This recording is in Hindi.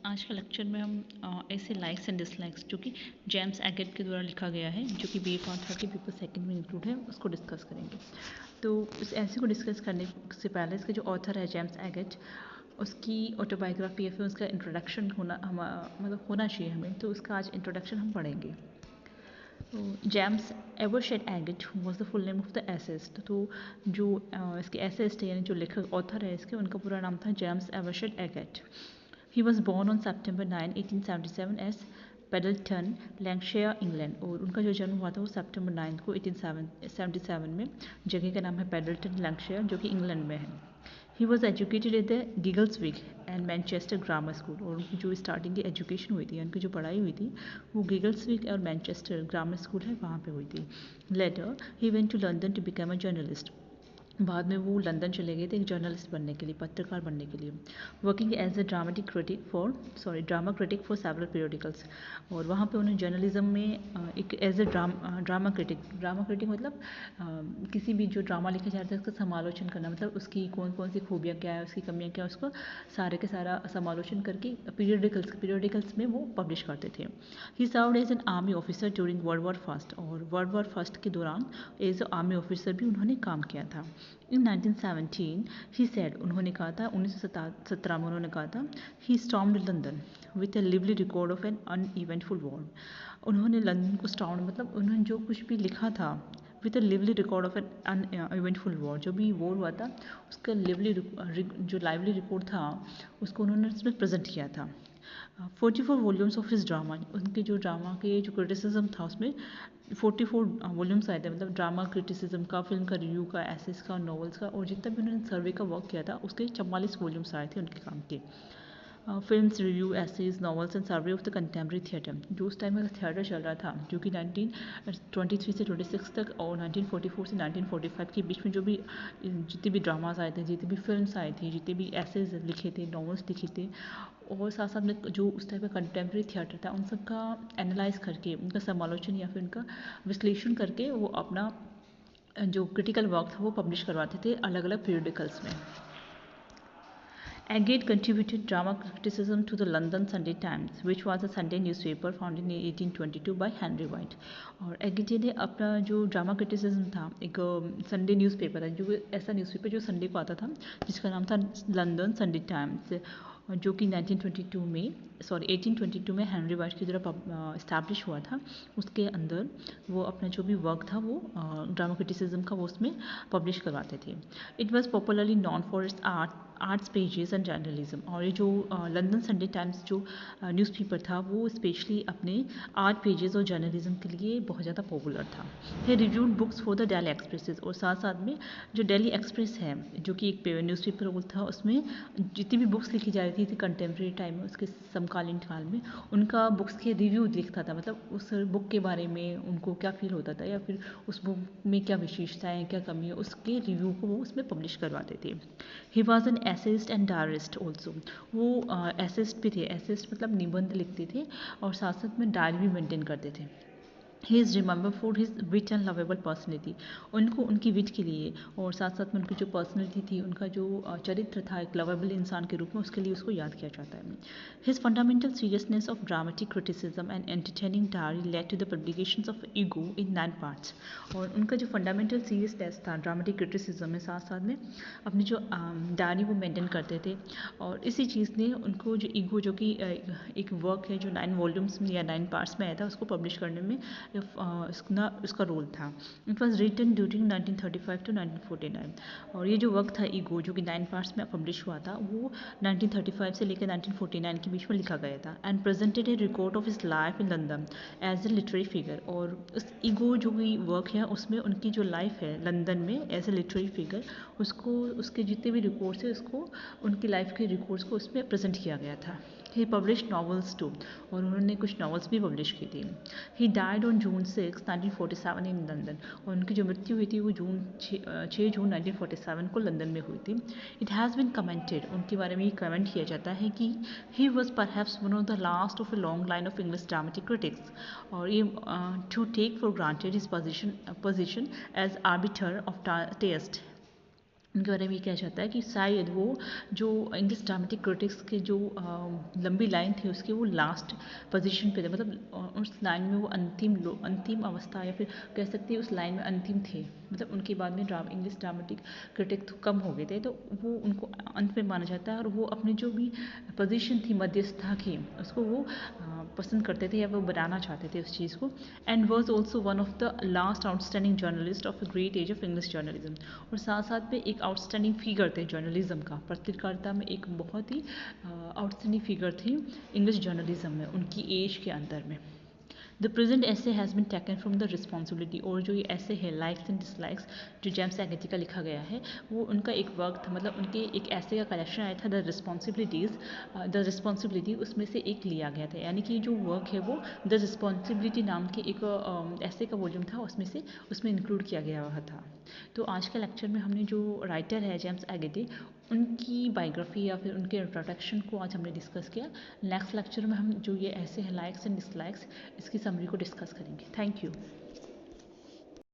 आज के लेक्चर में हम ऐसे लाइक्स एंड डिसलाइक्स जो कि जेम्स एगेट के द्वारा लिखा गया है, जो कि बी पार्ट 30 पेपर सेकंड में इंक्लूड है, उसको डिस्कस करेंगे। तो इस ऐसे को डिस्कस करने से पहले इसके जो ऑथर है जेम्स एगेट, उसकी ऑटोबायोग्राफी या फिर उसका इंट्रोडक्शन होना मतलब होना चाहिए हमें, तो उसका आज इंट्रोडक्शन हम पढ़ेंगे। तो James Evershed Agate was the full name of the essayist. तो जो इसके एसेस्ट है यानी जो लेखक ऑथर है इसके, उनका पूरा नाम था James Evershed Agate. He was born on September 9, 1877 as Pendleton, Lancashire, England. और उनका जो जन्म हुआ था वो सितंबर 9 को 1877 में, जगह का नाम है पेडल्टन, लैंकशायर, जो कि इंग्लैंड में है। He was educated at the Giggleswick and Manchester grammar school. और उनकी जो स्टार्टिंग की एजुकेशन हुई थी, उनकी जो पढ़ाई हुई थी, वो गिगल्सविग और मैनचेस्टर ग्रामर स्कूल है वहाँ पे हुई थी। Later he went to London to become a journalist. बाद में वो लंदन चले गए थे एक जर्नलिस्ट बनने के लिए, पत्रकार बनने के लिए। Working as a drama critic for several periodicals. और वहाँ पे उन्हें जर्नलिज्म में एक एज ए ड्रामा क्रिटिक मतलब किसी भी जो ड्रामा लिखा जाता है उसका समालोचन करना, मतलब उसकी कौन कौन सी खूबियाँ क्या है, उसकी कमियाँ क्या है, उसको सारे के सारा समालोचन करके पीरियडिकल्स में वो पब्लिश करते थे। He served as an army officer during world war first. और वर्ल्ड वॉर फर्स्ट के दौरान एज आर्मी ऑफिसर भी उन्होंने काम किया था। इन 1917 ही सेड, उन्होंने कहा था 1917 में उन्होंने कहा था, he stormed London with a lively record of an uneventful war. उन्होंने लंदन को स्टॉर्म मतलब उन्होंने जो कुछ भी लिखा था with a lively record of an uneventful war, जो भी वॉर हुआ था उसका जो लाइवली रिकॉर्ड था उसको उन्होंने उसमें प्रेजेंट किया था। 44 वॉल्यूम्स ऑफ हिज ड्रामा, उनके जो ड्रामा के जो क्रिटिसिज्म था उसमें 44 वॉल्यूम्स आए थे, मतलब ड्रामा क्रिटिसिज्म का, फिल्म का रिव्यू का, एसेस का, नॉवेल्स का, और जितना भी उन्होंने सर्वे का वर्क किया था उसके 44 वॉल्यूम्स आए थे उनके काम के। Films review, essays, novels and survey of the contemporary theatre, जो उस टाइम में थिएटर चल रहा था, जो कि 1923 से 26 तक और 1944 से 1945 के बीच में जो भी जितने भी ड्रामाज आए थे, जितनी भी फिल्म्स आई थी, जितने भी एसेज लिखे थे, नॉवेल्स लिखे थे, और साथ साथ में जो उस टाइप का कंटेम्प्रेरी थिएटर था उन सब का एनालाइज करके, उनका समालोचन या फिर उनका विश्लेषण करके वो अपना जो क्रिटिकल वर्क था वो पब्लिश करवाते थे अलग अलग पीरियडिकल्स में। Agate contributed drama criticism to the London Sunday Times, which was a Sunday newspaper founded in 1822 by Henry White. और एगेट ने अपना जो ड्रामा क्रिटिसिज्म था, एक संडे न्यूज़पेपर था, जो ऐसा न्यूज़पेपर जो संडे को आता था, जिसका नाम था लंदन संडे टाइम्स, जो कि 1822 में हेनरी वाइट के द्वारा इस्टेब्लिश हुआ था। उसके अंदर वो अपना जो भी वर्क था वो ड्रामा क्रिटिसिज्म का वो उसमें पब्लिश करवाते थे। It was popularly non for its arts pages and journalism. और ये जो लंदन संडे टाइम्स जो न्यूज़पेपर था वो स्पेशली अपने आर्ट पेजेस और जर्नलिज्म के लिए बहुत ज़्यादा पॉपुलर था। He reviewed books for the Daily Expresses. और साथ साथ में जो डेली एक्सप्रेस है, जो कि एक न्यूज़पेपर था, उसमें जितनी भी बुक्स लिखी जा रही थी कंटेम्प्रेरी टाइम में, उसके समकालीन काल में, उनका बुक्स के रिव्यू लिखता था, मतलब उस बुक के बारे में उनको क्या फील होता था या फिर उस बुक में क्या विशेषताएँ हैं, क्या कमी है, उसके रिव्यू को वो उसमें पब्लिश करवाते थे। He was an essayist and diarist also. वो एसेस्ट भी थे, एसेस्ट मतलब निबंध लिखते थे और साथ साथ में डायरी भी मेंटेन करते थे। He is remember for his wit and lovable personality. उनको उनकी विट के लिए और साथ साथ में उनकी जो पर्सनैलिटी थी, उनका जो चरित्र था एक लवेबल इंसान के रूप में, उसके लिए उसको याद किया जाता है। His fundamental seriousness of dramatic criticism and entertaining diary led to the publications of ego in 9 parts. और उनका जो फंडामेंटल सीरियसनेस था ड्रामेटिक क्रिटिसिज्म में, साथ साथ में अपनी जो डायरी वो मेंटेन करते थे। और इसी चीज़ ने उनको जो ईगो, जो कि एक वर्क है जो 9 वॉल्यूम्स में या 9 पार्ट्स में आया था, उसको पब्लिश करने में उसका रोल था। It was written during 1935 to 1949। और ये जो वर्क था ईगो, जो कि 9 पार्ट्स में पब्लिश हुआ था, वो 1935 से लेकर 1949 के बीच में लिखा गया था। And presented a record of his life in London as a literary figure. और उस ईगो जो भी वर्क है उसमें उनकी जो लाइफ है लंदन में एज ए लिटरेरी फिगर, उसको उसके जितने भी रिकॉर्ड्स है उसको, उनकी लाइफ के रिकॉर्ड्स को उसमें प्रेजेंट किया गया था। ही पब्लिश नॉवेल्स टू, और उन्होंने कुछ नॉवेल्स भी पब्लिश की थी। He died on June 6, 1947 in London. और उनकी जो मृत्यु हुई थी वो 6 जून 1947 को लंदन में हुई थी। इट हैज़ बिन कमेंटेड, उनके बारे में ये कमेंट किया जाता है कि he was perhaps one of the last of a long line of English dramatic critics. और ये to take for granted his position as arbiter of taste. उनके बारे में ये कहा जाता है कि शायद वो जो इंग्लिश ड्रामेटिक क्रिटिक्स के जो लंबी लाइन थी उसके वो लास्ट पोजीशन पे थे, मतलब उस लाइन में वो अंतिम अवस्था, या फिर कह सकते हैं उस लाइन में अंतिम थे, मतलब उनके बाद में इंग्लिश ड्रामेटिक क्रिटिक तो कम हो गए थे, तो वो उनको अंत में माना जाता है। और वो अपनी जो भी पोजीशन थी मध्यस्थता की, उसको वो पसंद करते थे या वो बनाना चाहते थे उस चीज़ को। And was also one of the last outstanding journalist of a great age of English journalism. और साथ साथ में एक आउटस्टैंडिंग फिगर थे जर्नलिज्म का, पत्रकारिता में एक बहुत ही आउटस्टैंडिंग फिगर थी इंग्लिश जर्नलिज्म में उनकी एज के अंदर में। द प्रेजेंट ऐसे has been taken from the responsibility, और जो ये ऐसे है लाइक्स एंड डिसलाइक्स जो जेम्स एगेटी का लिखा गया है, वो उनका एक वर्क था, मतलब उनके एक ऐसे का कलेक्शन आया था द रिस्पॉन्सिबिलिटी, उसमें से एक लिया गया था। यानी कि जो वर्क है वो द रिस्पॉन्सिबिलिटी नाम के एक ऐसे का वॉल्यूम था, उसमें इंक्लूड किया गया हुआ था। तो आज के लेक्चर में हमने जो राइटर है जेम्स एगेटी, उनकी बायोग्राफी या फिर उनके इंट्रोडक्शन को आज हमने डिस्कस किया। नेक्स्ट लेक्चर में हम जो ये ऐसे हैं लाइक्स एंड डिसलाइक्स, इसकी समरी को डिस्कस करेंगे। Thank you.